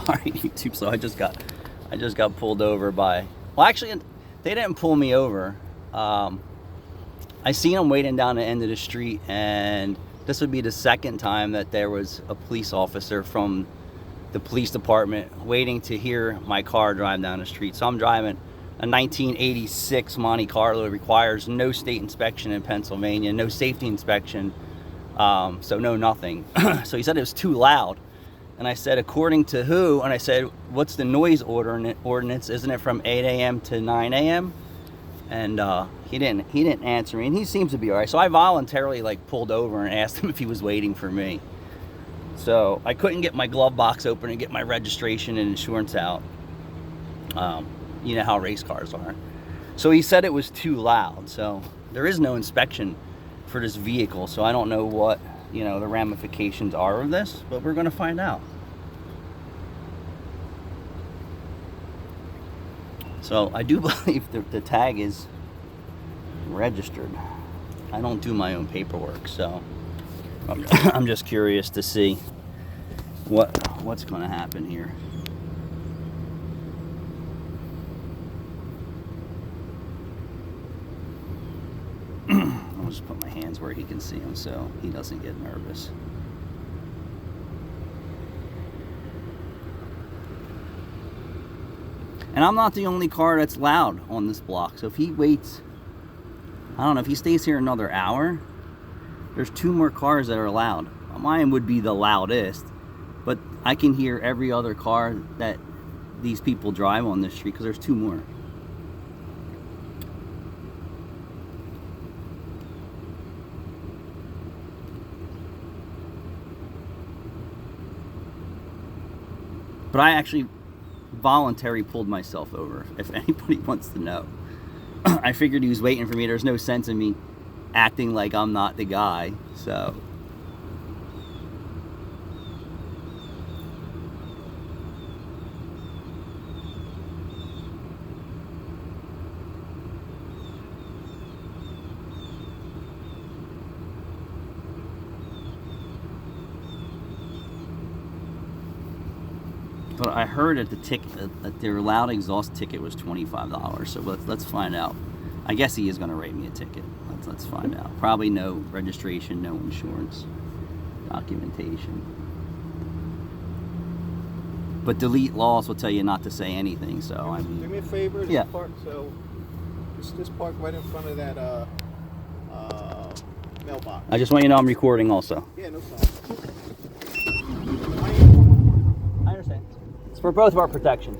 Sorry, YouTube. So I just got pulled over by. Well, actually, they didn't pull me over. I seen them waiting down the end of the street, and this would be the second time that there was a police officer from the police department waiting to hear my car drive down the street. So I'm driving a 1986 Monte Carlo. It requires no state inspection in Pennsylvania, no safety inspection, so no nothing. So he said it was too loud. And I said, according to who? And I said, what's the noise ordinance? Isn't it from 8 a.m. to 9 a.m.? And he didn't answer me, and he seems to be all right. So I voluntarily pulled over and asked him if he was waiting for me. So I couldn't get my glove box open and get my registration and insurance out. You know how race cars are. So he said it was too loud. So there is no inspection for this vehicle. So I don't know what the ramifications are of this, but we're going to find out. So I do believe the tag is registered. I don't do my own paperwork, so I'm just curious to see what's going to happen here. I'll just put my hands where he can see them so he doesn't get nervous. And I'm not the only car that's loud on this block. So if he waits, I don't know, if he stays here another hour, there's 2 more cars that are loud. Mine would be the loudest, but I can hear every other car that these people drive on this street because there's 2 more. But I actually voluntarily pulled myself over, if anybody wants to know. I figured he was waiting for me. There's no sense in me acting like I'm not the guy, so. But I heard that their loud exhaust ticket was $25. So let's find out. I guess he is going to write me a ticket. Let's find out. Probably no registration, no insurance, documentation. But delete laws will tell you not to say anything. So I mean, do me a favor. Yeah. Park, so just park right in front of that mailbox. I just want you to know I'm recording also. Yeah, no problem. I understand. It's for both of our protection.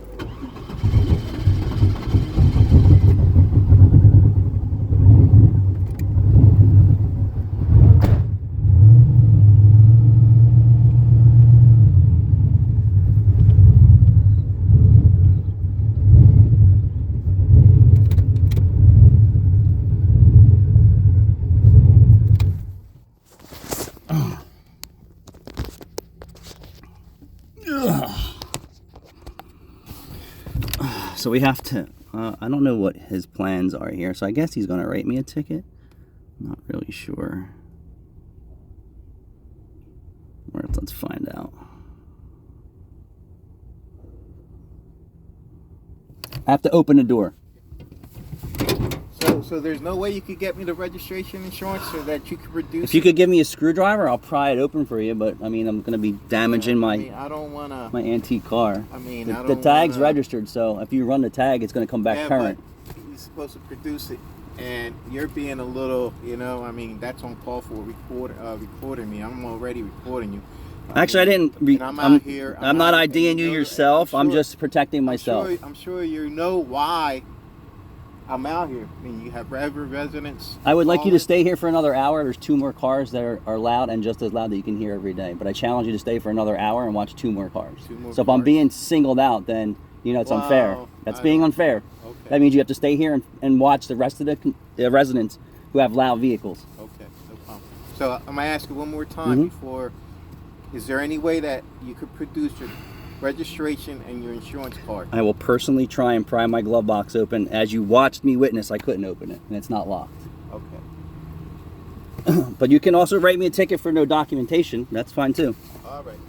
So we have to, I don't know what his plans are here. So I guess he's going to write me a ticket. I'm not really sure. Let's find out. I have to open the door. So there's no way you could get me the registration insurance so that you could reduce. If you could give me a screwdriver, I'll pry it open for you. But I mean, I'm going to be damaging my antique car. I mean, the tag's registered, so if you run the tag, it's going to come back current. But you're supposed to produce it, and you're being a little, I mean, that's on call for recording me. I'm already recording you. Actually, I didn't. I'm out here. I'm not IDing you yourself. I'm just protecting myself. I'm sure you know why I'm out here. I mean, you have every residence. I would like you to stay here for another hour. There's 2 more cars that are loud and just as loud that you can hear every day. But I challenge you to stay for another hour and watch 2 more cars. So if I'm being singled out, then it's unfair. That's being unfair. Okay. That means you have to stay here and watch the rest of the residents who have loud vehicles. Okay, no problem. So I'm going to ask you one more time before. Is there any way that you could produce your registration and your insurance card? I will personally try and pry my glove box open. As you watched me witness, I couldn't open it, and it's not locked. Okay. But you can also write me a ticket for no documentation. That's fine too. All right.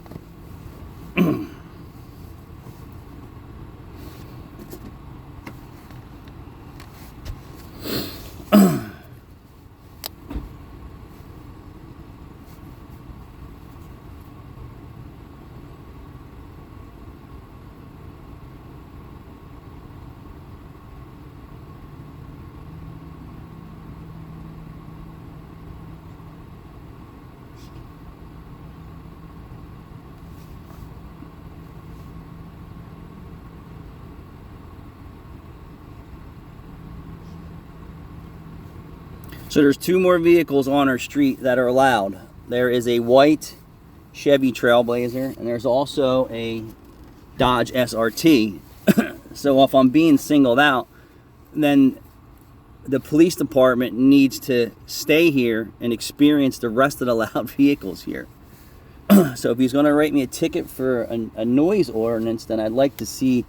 So there's two more vehicles on our street that are allowed. There is a white Chevy Trailblazer, and there's also a Dodge SRT. So if I'm being singled out, then the police department needs to stay here and experience the rest of the loud vehicles here. So if he's going to write me a ticket for a noise ordinance, then I'd like to see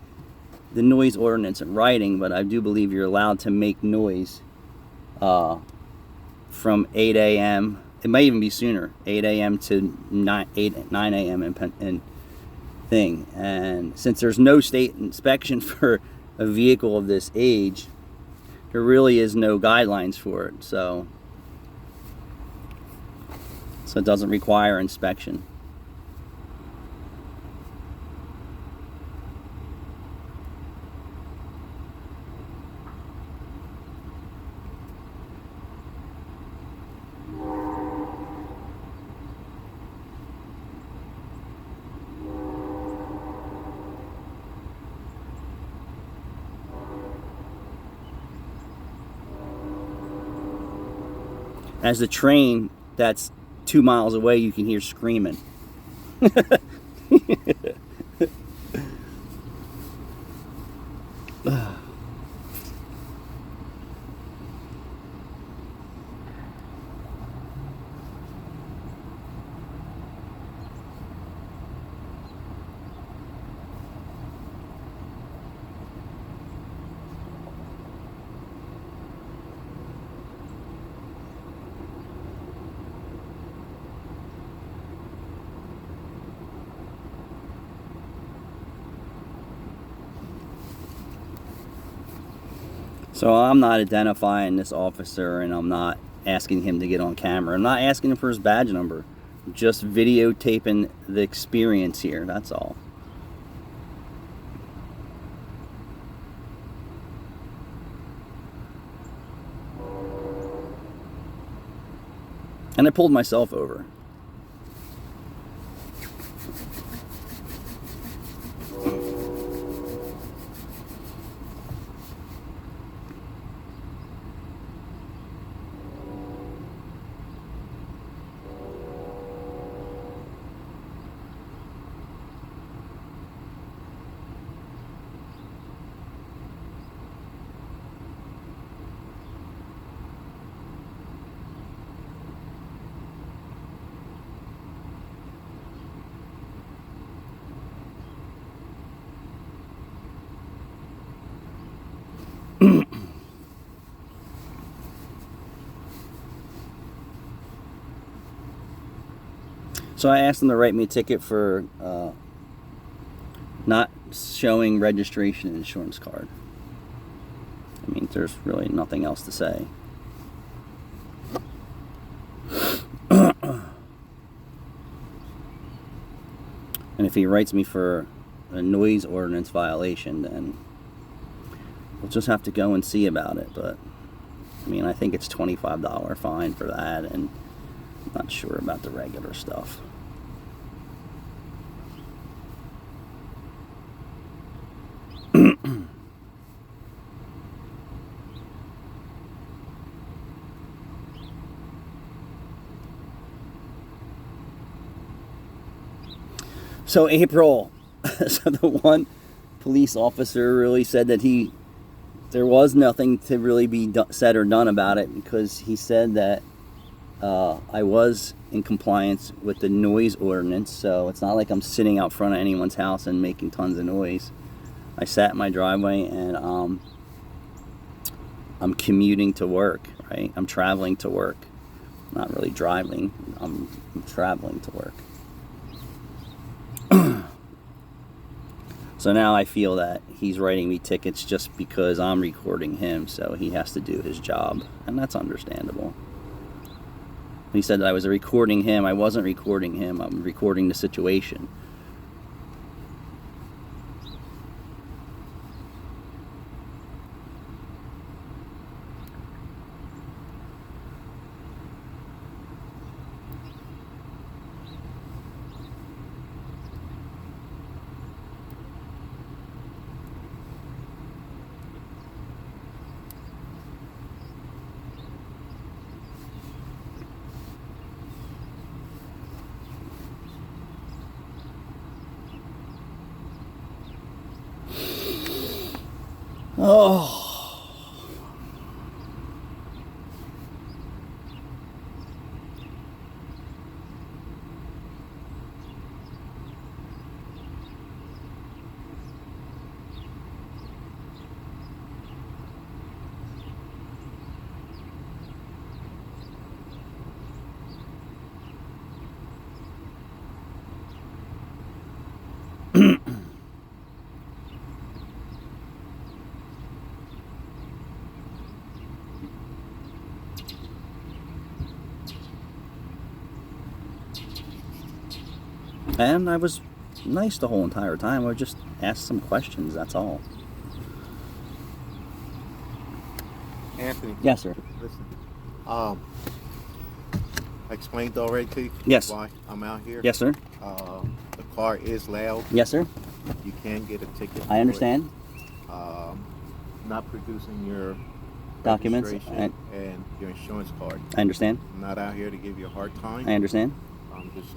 the noise ordinance in writing, but I do believe you're allowed to make noise from 8 a.m. It might even be sooner, 8 a.m. to 9 a.m. in thing. And since there's no state inspection for a vehicle of this age, there really is no guidelines for it. So it doesn't require inspection. As the train that's 2 miles away, you can hear screaming. So I'm not identifying this officer, and I'm not asking him to get on camera. I'm not asking him for his badge number. I'm just videotaping the experience here, that's all. And I pulled myself over. So I asked them to write me a ticket for not showing registration and insurance card. I mean, there's really nothing else to say. And if he writes me for a noise ordinance violation, then we'll just have to go and see about it. But I mean, I think it's $25 fine for that, and I'm not sure about the regular stuff. So April, so the one police officer really said that there was nothing to really be said or done about it, because he said that I was in compliance with the noise ordinance. So it's not like I'm sitting out front of anyone's house and making tons of noise. I sat in my driveway, and I'm commuting to work, right? I'm traveling to work. I'm not really driving, I'm traveling to work. So now I feel that he's writing me tickets just because I'm recording him, so he has to do his job, and that's understandable. He said that I was recording him. I wasn't recording him. I'm recording the situation. Oh. And I was nice the whole entire time. I just asked some questions, that's all. Anthony. Yes, sir. Listen. I explained already to you Yes. why I'm out here. Yes, sir. The car is loud. Yes, sir. You can get a ticket. I understand. Not producing your Documents. registration and your insurance card. I understand. I'm not out here to give you a hard time. I understand. I'm just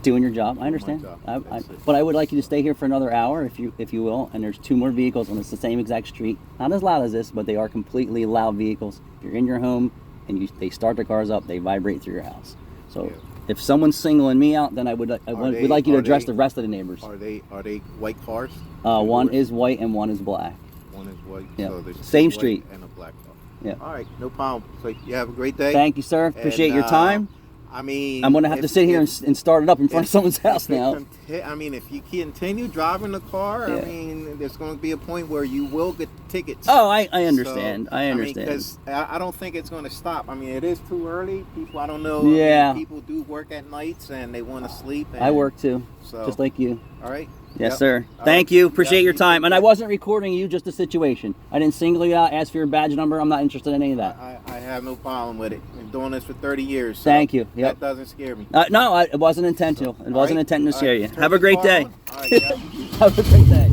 Doing your job. I my understand. job. I, That's it. but I would like you to stay here for another hour, if you will. And there's 2 more vehicles, and it's the same exact street. Not as loud as this, but they are completely loud vehicles. If you're in your home and they start the cars up, they vibrate through your house. So Yeah. if someone's singling me out, then I would would like you to address the rest of the neighbors. Are they white cars? One Yours? is white and one is black. One is white. Yeah. So there's Same white street. and a black car. Yeah. All right, no problem. So you have a great day. Thank you, sir. Appreciate your time. I mean, I'm gonna have to sit here and start it up in front of someone's house now. I mean, if you continue driving the car, Yeah. I mean, there's going to be a point where you will get tickets. Oh, I understand. So, I understand. Because I don't think it's going to stop. I mean, it is too early. People, I don't know. Yeah. I mean, people do work at nights and they want to sleep. And, I work too, So, just like you. all right. Yes, Yep. sir. All Thank right. you. Appreciate Yeah, your you time. take And I care. wasn't recording you, just a situation. I didn't single you out, ask for your badge number. I'm not interested in any of that. I have no problem with it. Been doing this for 30 years. So Thank you. Yep. That doesn't scare me. No, it wasn't intentional. It wasn't All right. intended to All scare right. you. Turn Have a the great car day. on. All right, yeah. Have a great day.